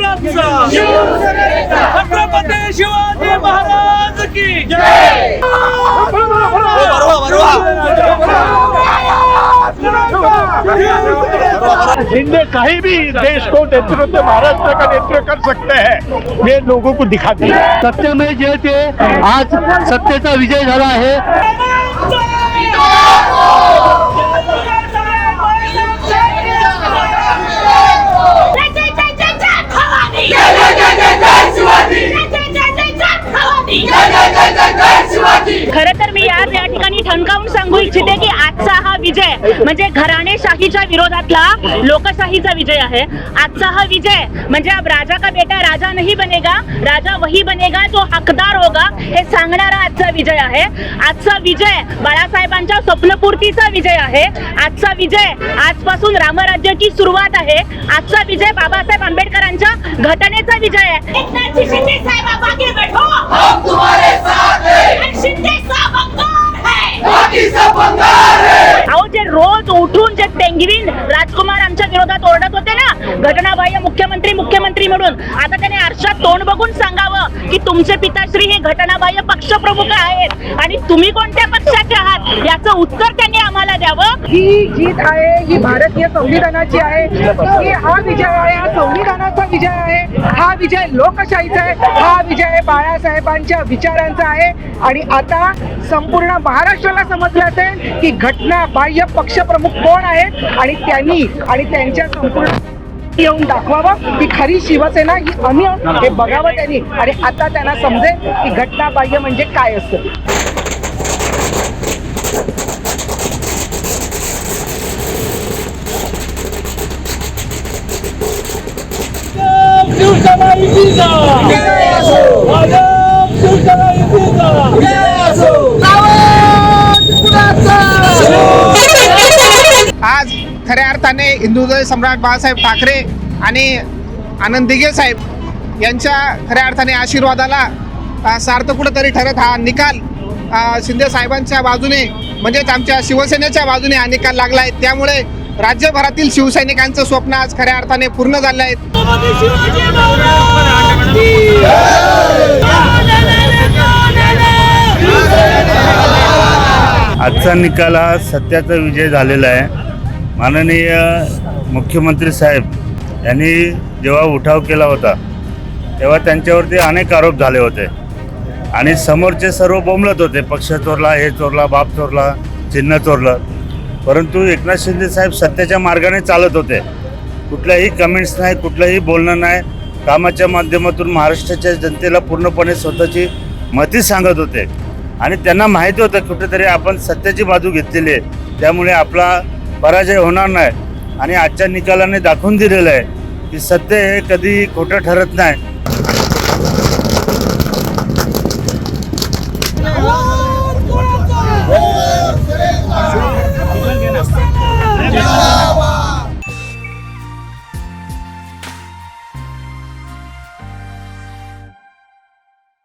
शिवसैनिकांचा छत्रपती शिवाजी महाराज की जय। शिंदे कहीं भी देश को नेतृत्व महाराष्ट्र का नेतृत्व कर सकते हैं, ये लोगों को दिखा दिया। सत्य में जयते आज सत्तेचा विजय झाला आहे। खरं तर मी आज या ठिकाणी ठणकावून सांगू इच्छिते की आजचा हा विजय म्हणजे घराणेशाहीच्या विरोधातला लोकशाहीचा विजय आहे। आजचा हा विजय म्हणजे अब राजा का बेटा राजा नहीं बनेगा, राजा वही बनेगा जो हकदार होगा हे सांगणारा आजचा विजय आहे। आजचा विजय बाळासाहेबांच्या स्वप्नपूर्तीचा विजय आहे। आजचा विजय आजपासून रामराज्याची सुरुवात आहे। आजचा विजय बाबासाहेब आंबेडकरांच्या घटनेचा विजय आहे। एकनाथ शिंदे साहेब आगे बैठो, हम तुम्हारे साथ हैं। शिंदे साहब अंगार है, बाकी सब अंगार है। अहो जे रोज उठून जे पेंगविन राजकुमार आमच्या विरोधात ओरडत होते ना, घटनाबाह्य मुख्यमंत्री मुख्यमंत्री म्हणून, आता त्याने आरशात तोंड बघून सांगावं की तुमचे पिताश्री हे घटनाबाह्य पक्षप्रमुख आहेत आणि तुम्ही कोणत्या पक्षाचे आहात याचं उत्तर त्यांनी आम्हाला द्यावं। ही जीत आहे ही भारतीय संविधानाची आहे, ही हा विजय आहे हा संविधानाचा विजय आहे, हा विजय लोकशाहीचा आहे, हा विजय बाळासाहेबांच्या विचारांचा आहे। आणि आता संपूर्ण महाराष्ट्राला समजलं असेल की घटना बाह्य पक्षप्रमुख कोण आहेत आणि त्यांनी आणि त्यांच्या संपूर्ण येऊन दाखवावं की खरी शिवसेना ही आम्ही हे बघावं त्यांनी। आणि आता त्यांना समजेल की घटना बाह्य म्हणजे काय असतं। आज खऱ्या अर्थाने हिंदुत्व सम्राट बाळासाहेब ठाकरे आणि आनंद दिघे साहेब यांच्या खऱ्या अर्थाने आशीर्वादाला सार्थ कुठंतरी ठरत हा निकाल शिंदे साहेबांच्या बाजूने म्हणजेच आमच्या शिवसेनेच्या बाजूने हा निकाल लागला आहे। त्यामुळे राज्यभरातील शिवसैनिकांचं स्वप्न आज खऱ्या अर्थाने पूर्ण झालं आहे। आजचा निकाल हा सत्याचा विजय झालेला आहे। माननीय मुख्यमंत्री साहेब यांनी जेव्हा उठाव केला होता तेव्हा त्यांच्यावरती अनेक आरोप झाले होते आणि समोरचे सर्व बोंबलत होते, पक्ष चोरला, हे चोरला, बाप चोरला, चिन्ह चोरलं। परंतु एकनाथ शिंदे साहेब सत्याच्या मार्गाने चालत होते। कुठल्याही कमेंट्स नाही, कुठलंही बोलणं नाही, कामाच्या माध्यमातून महाराष्ट्राच्या जनतेला पूर्णपणे स्वतःची मती सांगत होते आणि त्यांना माहिती होतं कुठेतरी आपण सत्याची बाजू घेतलेली आहे, त्यामुळे आपला पराजय होणार नाही। आणि आजच्या निकालाने दाखवून दिलेलं आहे की सत्य हे कधी खोटं ठरत नाही।